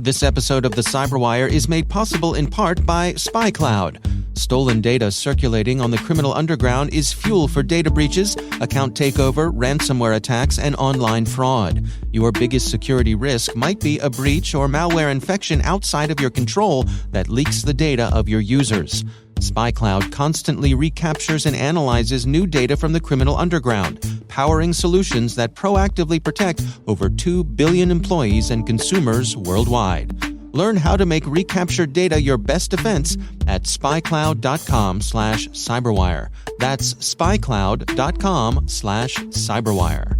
This episode of the CyberWire is made possible in part by SpyCloud. Stolen data circulating on the criminal underground is fuel for data breaches, account takeover, ransomware attacks, and online fraud. Your biggest security risk might be a breach or malware infection outside of your control that leaks the data of your users. SpyCloud constantly recaptures and analyzes new data from the criminal underground, powering solutions that proactively protect over 2 billion employees and consumers worldwide. Learn how to make recaptured data your best defense at spycloud.com/cyberwire. That's spycloud.com/cyberwire.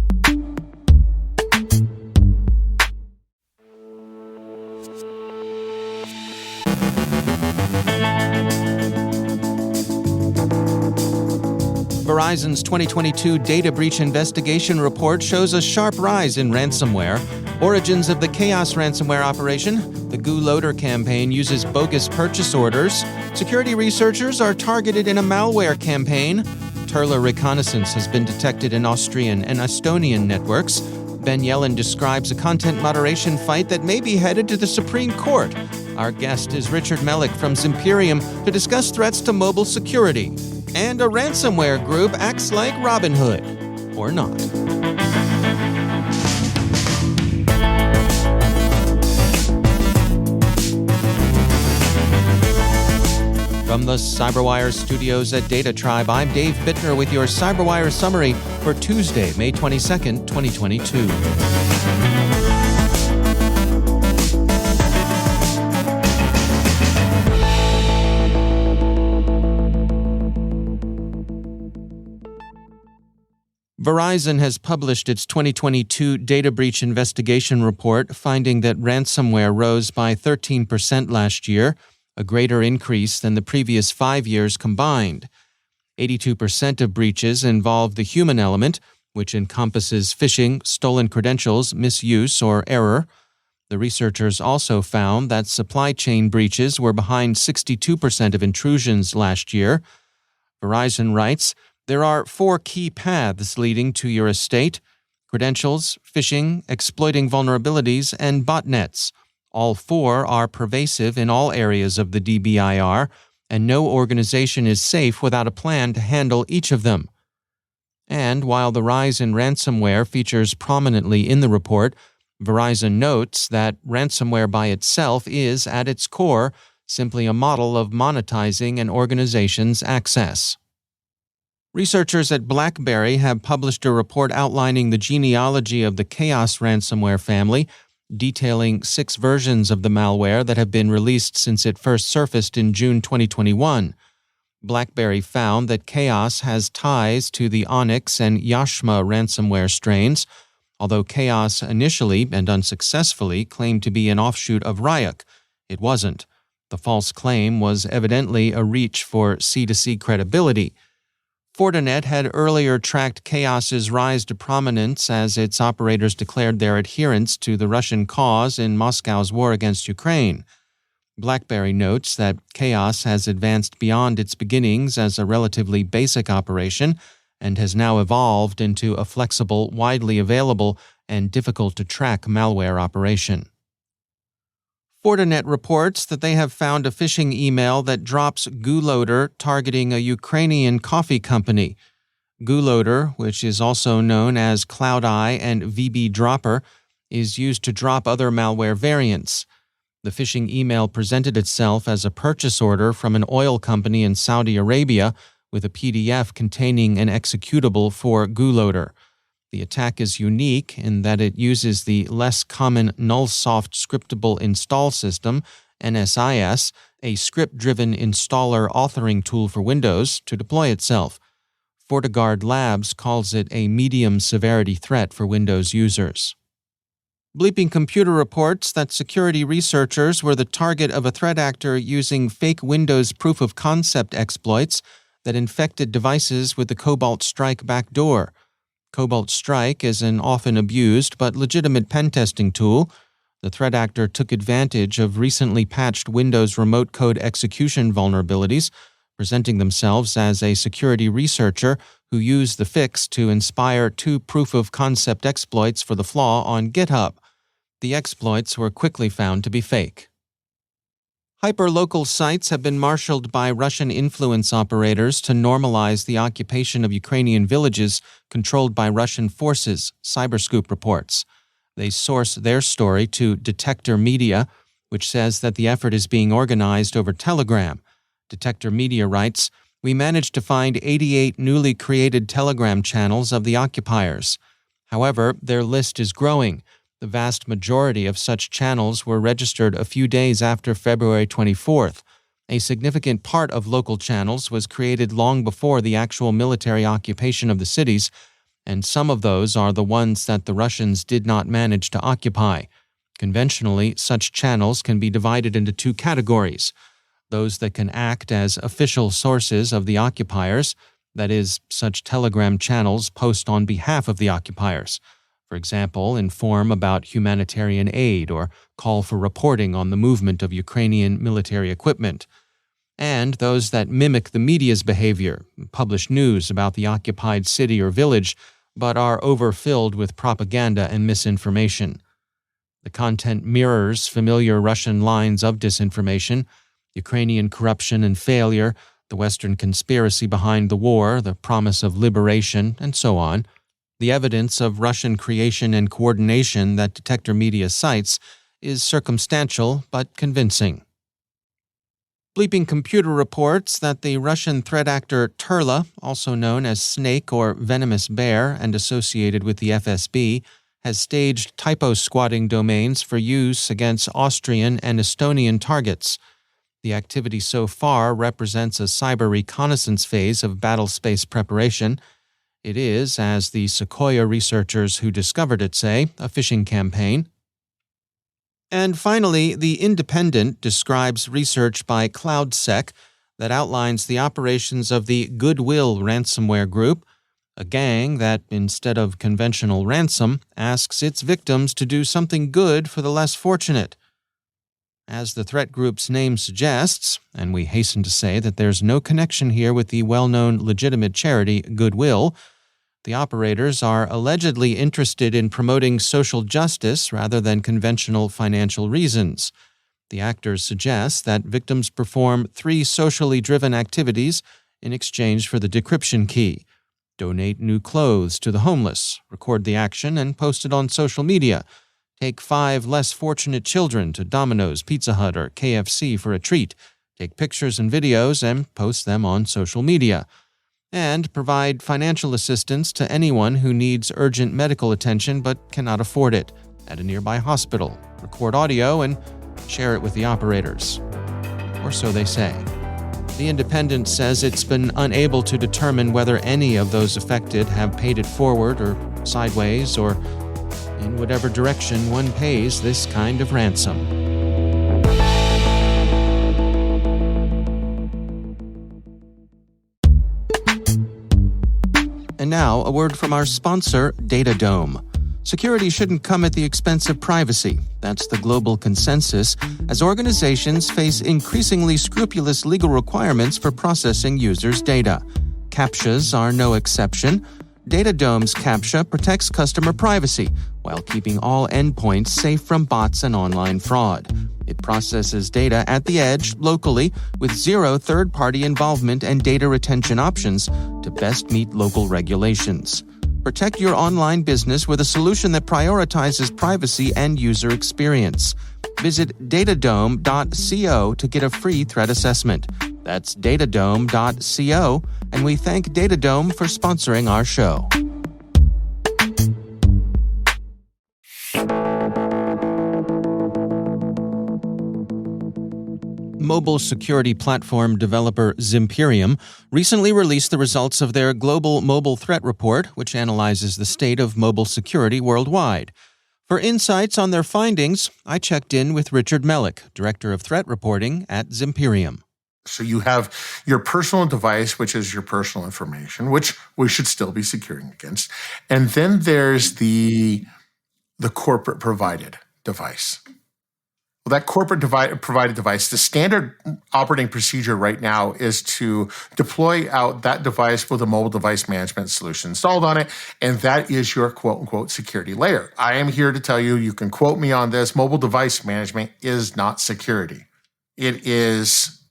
Verizon's 2022 data breach investigation report shows a sharp rise in ransomware. Origins of the Chaos ransomware operation. The GuLoader campaign uses bogus purchase orders. Security researchers are targeted in a malware campaign. Turla reconnaissance has been detected in Austrian and Estonian networks. Yelin describes a content moderation fight that may be headed to the Supreme Court. Our guest is Richard Melick from Zimperium to discuss threats to mobile security. And a ransomware group acts like Robin Hood. Or not. From the CyberWire studios at Data Tribe, I'm Dave Bittner with your CyberWire summary for Tuesday, May 22nd, 2022. Verizon has published its 2022 data breach investigation report, finding that ransomware rose by 13% last year, a greater increase than the previous 5 years combined. 82% of breaches involve the human element, which encompasses phishing, stolen credentials, misuse, or error. The researchers also found that supply chain breaches were behind 62% of intrusions last year. Verizon writes, there are 4 key paths leading to your estate: credentials, phishing, exploiting vulnerabilities, and botnets. All 4 are pervasive in all areas of the DBIR, and no organization is safe without a plan to handle each of them. And while the rise in ransomware features prominently in the report, Verizon notes that ransomware by itself is, at its core, simply a model of monetizing an organization's access. Researchers at BlackBerry have published a report outlining the genealogy of the Chaos ransomware family, detailing 6 versions of the malware that have been released since it first surfaced in June 2021. BlackBerry found that Chaos has ties to the Onyx and Yashma ransomware strains, although Chaos initially and unsuccessfully claimed to be an offshoot of Ryuk. It wasn't. The false claim was evidently a reach for C2C credibility. Fortinet had earlier tracked Chaos's rise to prominence as its operators declared their adherence to the Russian cause in Moscow's war against Ukraine. BlackBerry notes that Chaos has advanced beyond its beginnings as a relatively basic operation and has now evolved into a flexible, widely available, and difficult-to-track malware operation. Fortinet reports that they have found a phishing email that drops GuLoader targeting a Ukrainian coffee company. GuLoader, which is also known as CloudEye and VB Dropper, is used to drop other malware variants. The phishing email presented itself as a purchase order from an oil company in Saudi Arabia with a PDF containing an executable for GuLoader. The attack is unique in that it uses the less common Nullsoft Scriptable Install System, NSIS, a script-driven installer authoring tool for Windows, to deploy itself. FortiGuard Labs calls it a medium-severity threat for Windows users. Bleeping Computer reports that security researchers were the target of a threat actor using fake Windows proof-of-concept exploits that infected devices with the Cobalt Strike backdoor. Cobalt Strike is an often abused but legitimate pen testing tool. The threat actor took advantage of recently patched Windows remote code execution vulnerabilities, presenting themselves as a security researcher who used the fix to inspire 2 proof-of-concept exploits for the flaw on GitHub. The exploits were quickly found to be fake. Hyperlocal sites have been marshaled by Russian influence operators to normalize the occupation of Ukrainian villages controlled by Russian forces, Cyberscoop reports. They source their story to Detector Media, which says that the effort is being organized over Telegram. Detector Media writes, "We managed to find 88 newly created Telegram channels of the occupiers. However, their list is growing. The vast majority of such channels were registered a few days after February 24th. A significant part of local channels was created long before the actual military occupation of the cities, and some of those are the ones that the Russians did not manage to occupy. Conventionally, such channels can be divided into two categories: those that can act as official sources of the occupiers, that is, such Telegram channels post on behalf of the occupiers. For example, inform about humanitarian aid or call for reporting on the movement of Ukrainian military equipment. And those that mimic the media's behavior, publish news about the occupied city or village, but are overfilled with propaganda and misinformation. The content mirrors familiar Russian lines of disinformation: Ukrainian corruption and failure, the Western conspiracy behind the war, the promise of liberation, and so on. The evidence of Russian creation and coordination that Detector Media cites is circumstantial but convincing. Bleeping Computer reports that the Russian threat actor Turla, also known as Snake or Venomous Bear and associated with the FSB, has staged typo squatting domains for use against Austrian and Estonian targets. The activity so far represents a cyber reconnaissance phase of battlespace preparation. It is, as the Sequoia researchers who discovered it say, a phishing campaign. And finally, The Independent describes research by CloudSec that outlines the operations of the Goodwill ransomware group, a gang that, instead of conventional ransom, asks its victims to do something good for the less fortunate. As the threat group's name suggests, and we hasten to say that there's no connection here with the well-known legitimate charity Goodwill, the operators are allegedly interested in promoting social justice rather than conventional financial reasons. The actors suggest that victims perform 3 socially driven activities in exchange for the decryption key: donate new clothes to the homeless, record the action, and post it on social media; take 5 less fortunate children to Domino's, Pizza Hut, or KFC for a treat; take pictures and videos and post them on social media; and provide financial assistance to anyone who needs urgent medical attention but cannot afford it at a nearby hospital, record audio, and share it with the operators. Or so they say. The Independent says it's been unable to determine whether any of those affected have paid it forward or sideways or in whatever direction one pays this kind of ransom. And now, a word from our sponsor, Datadome. Security shouldn't come at the expense of privacy. That's the global consensus, as organizations face increasingly scrupulous legal requirements for processing users' data. CAPTCHAs are no exception. Datadome's CAPTCHA protects customer privacy while keeping all endpoints safe from bots and online fraud. It processes data at the edge, locally, with 0 third-party involvement and data retention options to best meet local regulations. Protect your online business with a solution that prioritizes privacy and user experience. Visit datadome.co to get a free threat assessment. That's datadome.co, and we thank Datadome for sponsoring our show. Mobile security platform developer Zimperium recently released the results of their Global Mobile Threat Report, which analyzes the state of mobile security worldwide. For insights on their findings, I checked in with Richard Melick, Director of Threat Reporting at Zimperium. So you have your personal device, which is your personal information, which we should still be securing against. And then there's the corporate provided device, Well, that corporate provided device, the standard operating procedure right now is to deploy out that device with a mobile device management solution installed on it, and that is your quote-unquote security layer. I am here to tell you, you can quote me on this, mobile device management is not security. It is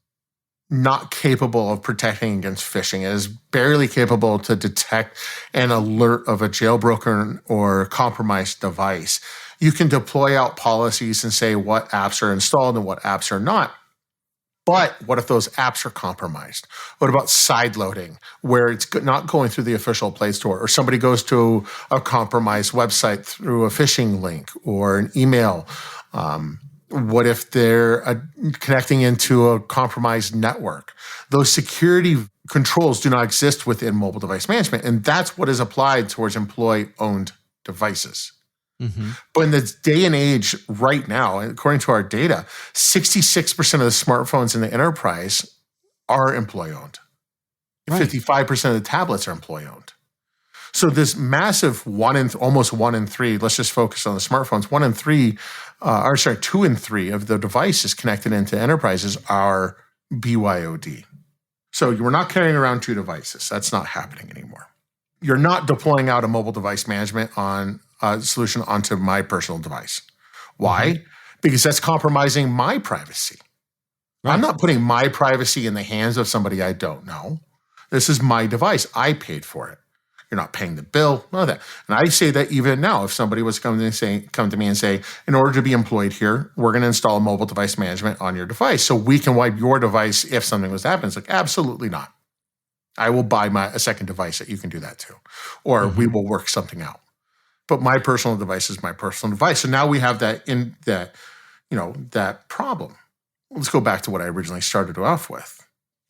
not capable of protecting against phishing. It is barely capable to detect an alert of a jailbroken or compromised device. You can deploy out policies and say what apps are installed and what apps are not. But what if those apps are compromised? What about side loading, where it's not going through the official Play Store, or somebody goes to a compromised website through a phishing link or an email? What if they're connecting into a compromised network? Those security controls do not exist within mobile device management, and that's what is applied towards employee-owned devices. Mm-hmm. But in this day and age right now, according to our data, 66% of the smartphones in the enterprise are employee-owned. Right. 55% of the tablets are employee-owned. So this massive almost 1 in 3, let's just focus on the smartphones, 2 in 3 of the devices connected into enterprises are BYOD. So we're not carrying around 2 devices. That's not happening anymore. You're not deploying out a mobile device management solution onto my personal device. Why? Mm-hmm. Because that's compromising my privacy. Right. I'm not putting my privacy in the hands of somebody I don't know. This is my device. I paid for it. You're not paying the bill, none of that. And I say that even now, if somebody was come to me and say, in order to be employed here, we're going to install mobile device management on your device so we can wipe your device if something was to happen. It's like, absolutely not. I will buy a second device that you can do that to, or we will work something out. But my personal device is my personal device. So now we have that problem. Let's go back to what I originally started off with.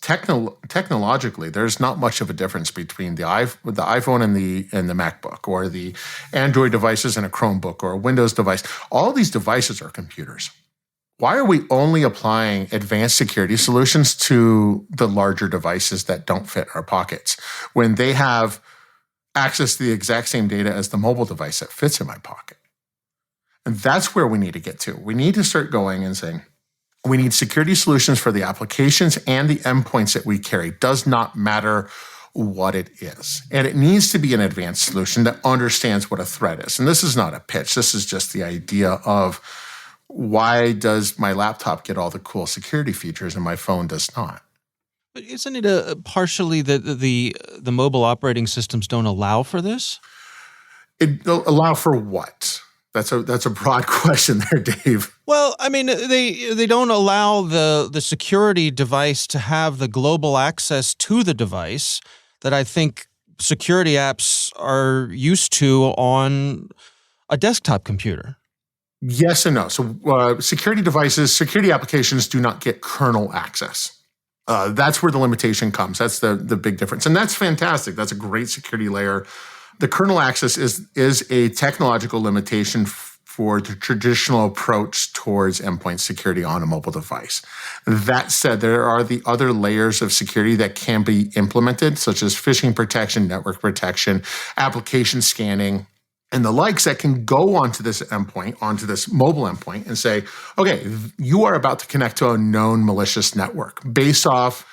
Technologically, there's not much of a difference between the iPhone and the MacBook, or the Android devices and a Chromebook, or a Windows device. All these devices are computers. Why are we only applying advanced security solutions to the larger devices that don't fit our pockets when they have access to the exact same data as the mobile device that fits in my pocket? And that's where we need to get to. We need to start going and saying, we need security solutions for the applications and the endpoints that we carry. Does not matter what it is. And it needs to be an advanced solution that understands what a threat is. And this is not a pitch. This is just the idea of, why does my laptop get all the cool security features and my phone does not? But isn't it partially that the mobile operating systems don't allow for this? It allow for what? That's a broad question there, Dave. Well, I mean, they don't allow the security device to have the global access to the device that I think security apps are used to on a desktop computer. Yes and no. So security devices, security applications do not get kernel access. That's where the limitation comes. That's the big difference. And that's fantastic. That's a great security layer. The kernel access is a technological limitation for the traditional approach towards endpoint security on a mobile device. That said, there are the other layers of security that can be implemented, such as phishing protection, network protection, application scanning, and the likes, that can go onto this endpoint, onto this mobile endpoint, and say, okay, you are about to connect to a known malicious network based off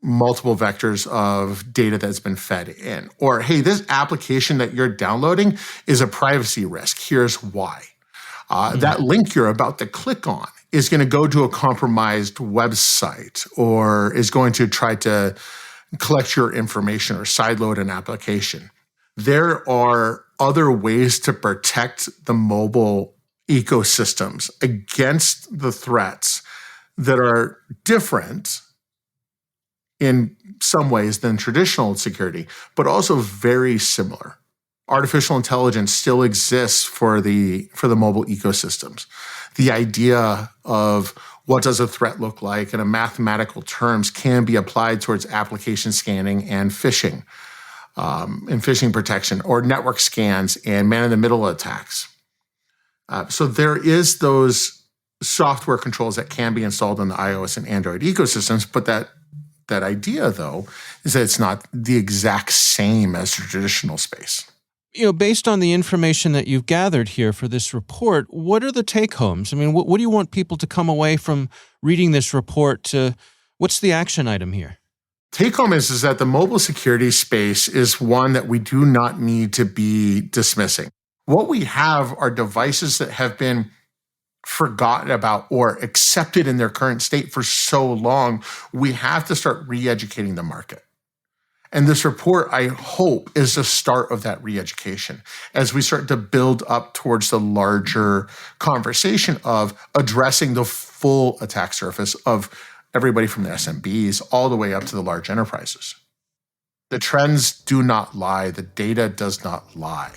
multiple vectors of data that's been fed in. Or, hey, this application that you're downloading is a privacy risk. Here's why. That link you're about to click on is going to go to a compromised website, or is going to try to collect your information or sideload an application. There are other ways to protect the mobile ecosystems against the threats that are different in some ways than traditional security, but also very similar. Artificial intelligence still exists for the mobile ecosystems. The idea of what does a threat look like in a mathematical terms can be applied towards application scanning and phishing protection, or network scans and man-in-the-middle attacks. So there is those software controls that can be installed in the iOS and Android ecosystems, but that idea, though, is that it's not the exact same as the traditional space. Based on the information that you've gathered here for this report, what are the take-homes? I mean, what do you want people to come away from reading this report to? What's the action item here? Take-home is that the mobile security space is one that we do not need to be dismissing. What we have are devices that have been forgotten about or accepted in their current state for so long. We have to start re-educating the market. And this report, I hope, is the start of that re-education as we start to build up towards the larger conversation of addressing the full attack surface of everybody from the SMBs all the way up to the large enterprises. The trends do not lie. The data does not lie.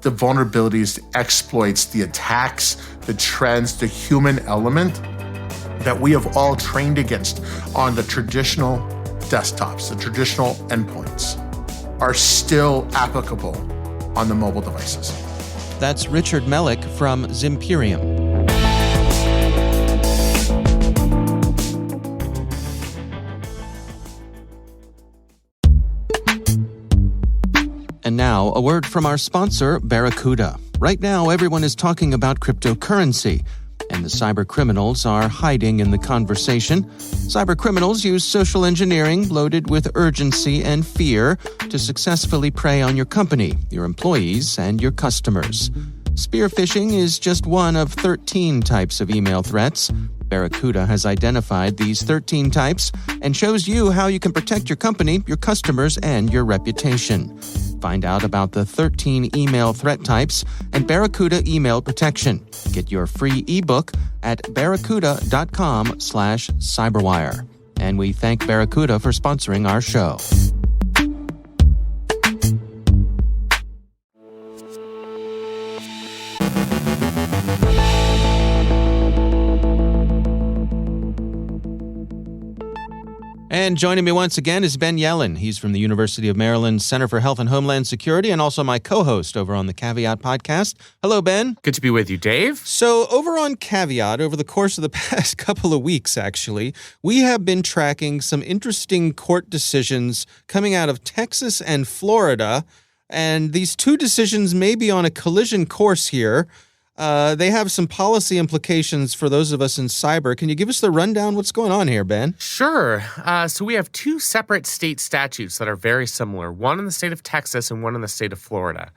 The vulnerabilities, the exploits, the attacks, the trends, the human element that we have all trained against on the traditional desktops, the traditional endpoints, are still applicable on the mobile devices. That's Richard Melick from Zimperium. And now, a word from our sponsor, Barracuda. Right now, everyone is talking about cryptocurrency, and the cyber criminals are hiding in the conversation. Cyber criminals use social engineering loaded with urgency and fear to successfully prey on your company, your employees, and your customers. Spear phishing is just one of 13 types of email threats. Barracuda has identified these 13 types and shows you how you can protect your company, your customers, and your reputation. Find out about the 13 email threat types and Barracuda email protection. Get your free ebook at barracuda.com/cyberwire. And we thank Barracuda for sponsoring our show. And joining me once again is Ben Yelin. He's from the University of Maryland Center for Health and Homeland Security and also my co-host over on the Caveat podcast. Hello, Ben. Good to be with you, Dave. So over on Caveat, over the course of the past couple of weeks, actually, we have been tracking some interesting court decisions coming out of Texas and Florida. And these two decisions may be on a collision course here. They have some policy implications for those of us in cyber. Can you give us the rundown? What's going on here, Ben? Sure. So we have two separate state statutes that are very similar, one in the state of Texas and one in the state of Florida.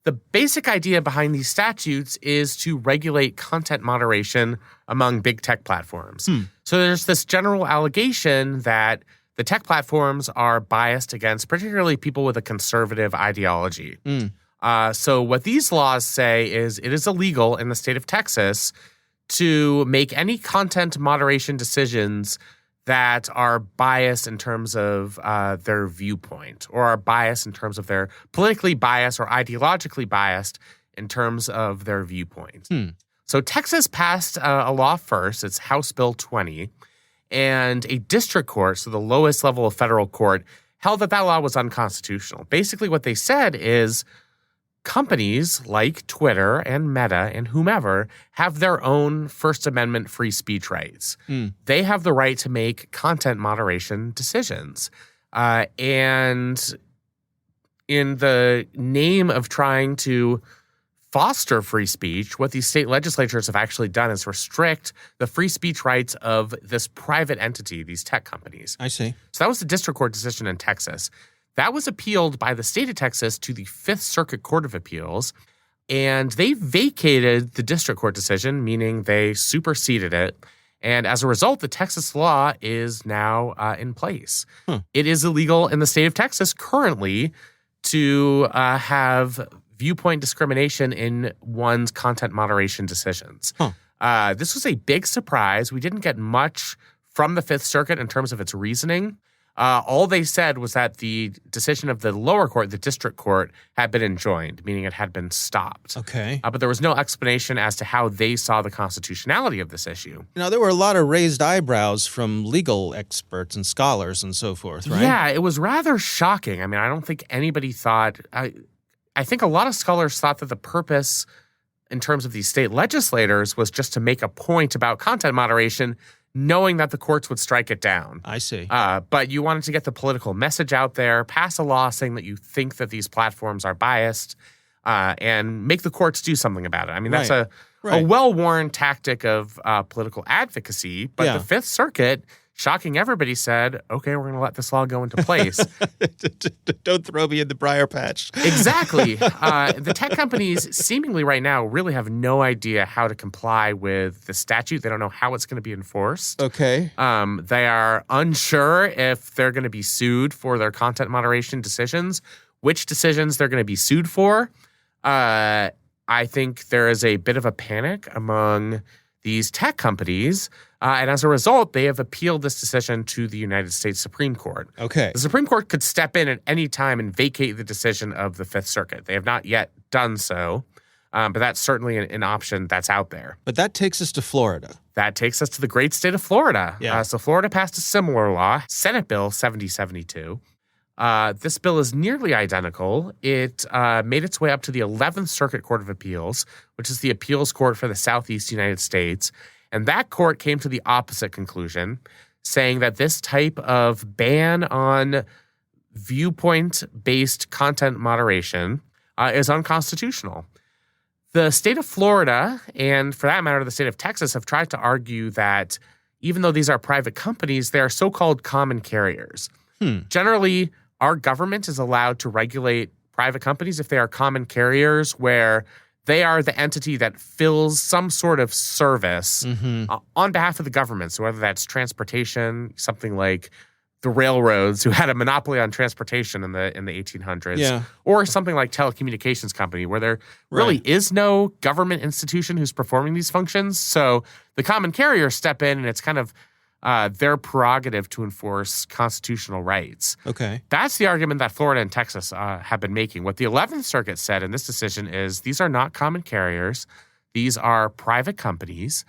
The basic idea behind these statutes is to regulate content moderation among big tech platforms. So there's this general allegation that the tech platforms are biased against particularly people with a conservative ideology. So what these laws say is it is illegal in the state of Texas to make any content moderation decisions that are biased in terms of their viewpoint or are biased in terms of their politically biased or ideologically biased in terms of their viewpoint. So Texas passed a law first. It's House Bill 20. And a district court, so the lowest level of federal court, held that that law was unconstitutional. Basically what they said is companies like Twitter and Meta and whomever have their own First Amendment free speech rights. They have the right to make content moderation decisions. And in the name of trying to foster free speech, what these state legislatures have actually done is restrict the free speech rights of this private entity, these tech companies. I see. So that was the district court decision in Texas. That was appealed by the state of Texas to the Fifth Circuit Court of Appeals, and they vacated the district court decision, meaning they superseded it. And as a result, the Texas law is now in place. It is illegal in the state of Texas currently to have viewpoint discrimination in one's content moderation decisions. This was a big surprise. We didn't get much from the Fifth Circuit in terms of its reasoning. All they said was that the decision of the lower court, the district court, had been enjoined, meaning it had been stopped. Okay. But there was no explanation as to how they saw the constitutionality of this issue. Now, there were a lot of raised eyebrows from legal experts and scholars and so forth, right? Yeah, it was rather shocking. I mean, I don't think anybody thought I think a lot of scholars thought that the purpose in terms of these state legislators was just to make a point about content moderation, knowing that the courts would strike it down. I see. But you wanted to get the political message out there, pass a law saying that you think that these platforms are biased, and make the courts do something about it. I mean, that's a well-worn tactic of political advocacy, but the Fifth Circuit, shocking everybody, said, okay, we're going to let this law go into place. Don't throw me in the briar patch. Exactly. The tech companies seemingly right now really have no idea how to comply with the statute. They don't know how it's going to be enforced. Okay. They are unsure if they're going to be sued for their content moderation decisions, which decisions they're going to be sued for. I think there is a bit of a panic among these tech companies, and as a result, they have appealed this decision to the United States Supreme Court. Okay. The Supreme Court could step in at any time and vacate the decision of the Fifth Circuit. They have not yet done so, but that's certainly an option that's out there. But that takes us to Florida. That takes us to the great state of Florida. Yeah. So Florida passed a similar law, Senate Bill 7072. This bill is nearly identical. It made its way up to the 11th Circuit Court of Appeals, which is the appeals court for the Southeast United States. And that court came to the opposite conclusion, saying that this type of ban on viewpoint-based content moderation is unconstitutional. The state of Florida, and for that matter, the state of Texas, have tried to argue that even though these are private companies, they are so-called common carriers. Generally, our government is allowed to regulate private companies if they are common carriers, where they are the entity that fills some sort of service on behalf of the government. So whether that's transportation, something like the railroads, who had a monopoly on transportation in the 1800s, or something like telecommunications company, where there really is no government institution who's performing these functions. So the common carriers step in, and it's kind of their prerogative to enforce constitutional rights. Okay. That's the argument that Florida and Texas have been making. What the 11th Circuit said in this decision is these are not common carriers. These are private companies,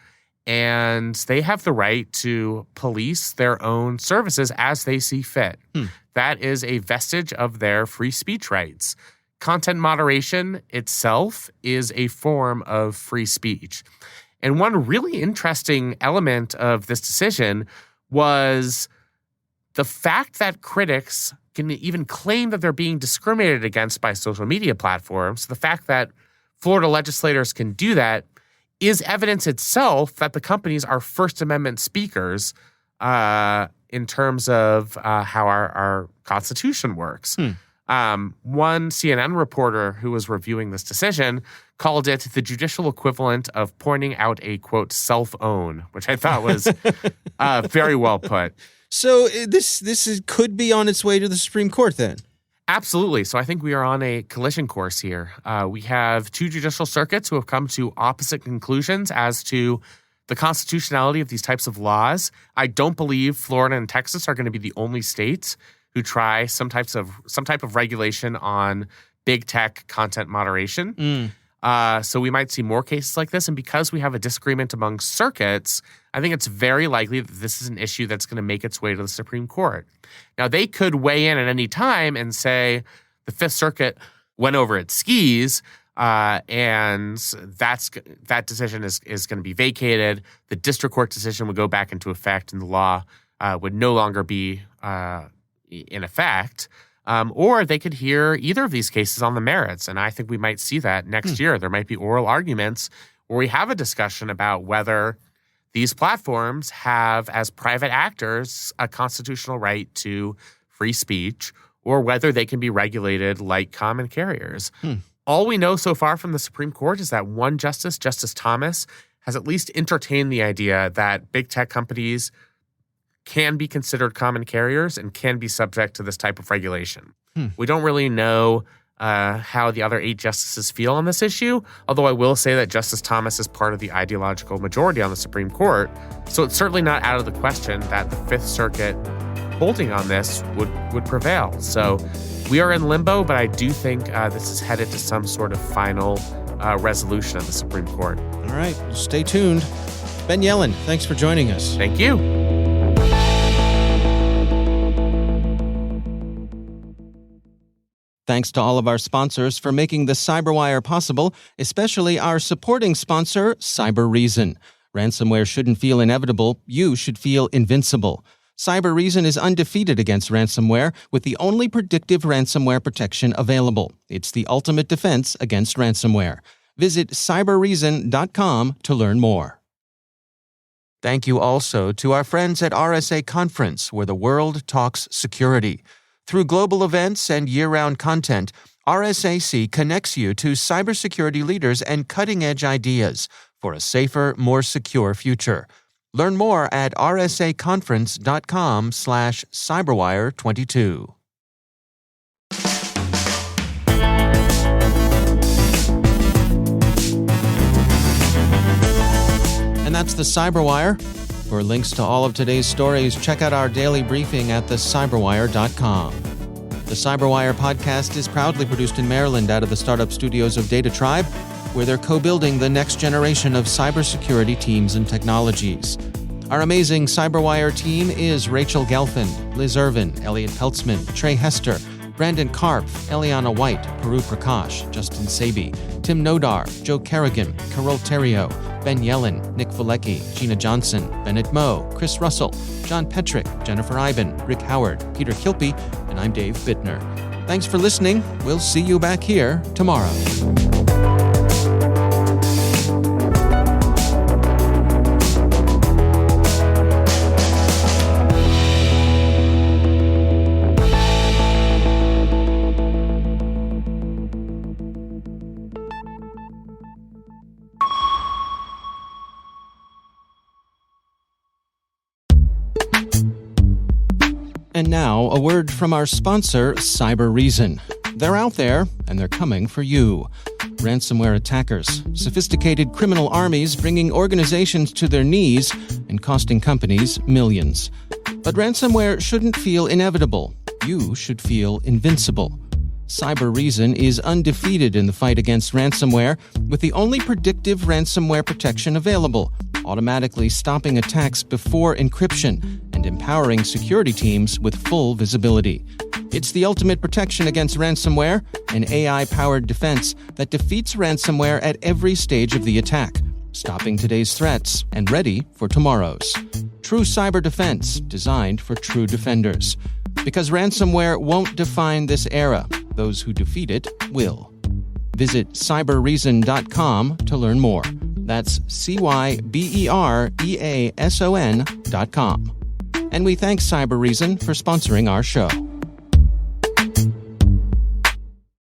and they have the right to police their own services as they see fit. That is a vestige of their free speech rights. Content moderation itself is a form of free speech. And one really interesting element of this decision was the fact that critics can even claim that they're being discriminated against by social media platforms. The fact that Florida legislators can do that is evidence itself that the companies are First Amendment speakers in terms of how our Constitution works. One CNN reporter who was reviewing this decision called it the judicial equivalent of pointing out a, quote, self-own, which I thought was very well put. So this could be on its way to the Supreme Court then? Absolutely. So I think we are on a collision course here. We have two judicial circuits who have come to opposite conclusions as to the constitutionality of these types of laws. I don't believe Florida and Texas are going to be the only states who try some type of regulation on big tech content moderation. So we might see more cases like this. And because we have a disagreement among circuits, I think it's very likely that this is an issue that's going to make its way to the Supreme Court. Now, they could weigh in at any time and say the Fifth Circuit went over its skis, and that decision is going to be vacated. The district court decision would go back into effect, and the law would no longer be in effect. Or they could hear either of these cases on the merits. And I think we might see that next year. There might be oral arguments where we have a discussion about whether these platforms have, as private actors, a constitutional right to free speech, or whether they can be regulated like common carriers. All we know so far from the Supreme Court is that one justice, Justice Thomas, has at least entertained the idea that big tech companies can be considered common carriers and can be subject to this type of regulation. We don't really know how the other 8 justices feel on this issue, although I will say that Justice Thomas is part of the ideological majority on the Supreme Court, so it's certainly not out of the question that the Fifth Circuit holding on this would prevail. So we are in limbo, but I do think this is headed to some sort of final resolution of the Supreme Court. All right, stay tuned. Ben Yelin, thanks for joining us. Thank you. Thanks to all of our sponsors for making the CyberWire possible, especially our supporting sponsor, Cybereason. Ransomware shouldn't feel inevitable. You should feel invincible. CyberReason is undefeated against ransomware with the only predictive ransomware protection available. It's the ultimate defense against ransomware. Visit cyberreason.com to learn more. Thank you also to our friends at RSA Conference, where the world talks security. Through global events and year-round content, RSAC connects you to cybersecurity leaders and cutting-edge ideas for a safer, more secure future. Learn more at rsaconference.com/cyberwire22. And that's the CyberWire. For links to all of today's stories, check out our daily briefing at thecyberwire.com. The CyberWire podcast is proudly produced in Maryland out of the startup studios of Data Tribe, where they're co-building the next generation of cybersecurity teams and technologies. Our amazing CyberWire team is Rachel Gelfand, Liz Irvin, Elliot Peltzman, Trey Hester, Brandon Karpf, Eliana White, Peru Prakash, Justin Sabi, Tim Nodar, Joe Kerrigan, Carol Terrio, Ben Yelin, Nick Valecki, Gina Johnson, Bennett Moe, Chris Russell, John Petrick, Jennifer Iben, Rick Howard, Peter Kilpie, and I'm Dave Bittner. Thanks for listening. We'll see you back here tomorrow. And now, a word from our sponsor, CyberReason. They're out there, and they're coming for you. Ransomware attackers, sophisticated criminal armies bringing organizations to their knees and costing companies millions. But ransomware shouldn't feel inevitable. You should feel invincible. CyberReason is undefeated in the fight against ransomware with the only predictive ransomware protection available, automatically stopping attacks before encryption and empowering security teams with full visibility. It's the ultimate protection against ransomware, an AI-powered defense that defeats ransomware at every stage of the attack, stopping today's threats and ready for tomorrow's. True cyber defense designed for true defenders. Because ransomware won't define this era, those who defeat it will. Visit cyberreason.com to learn more. That's CYBEREASON.com. And we thank CyberReason for sponsoring our show.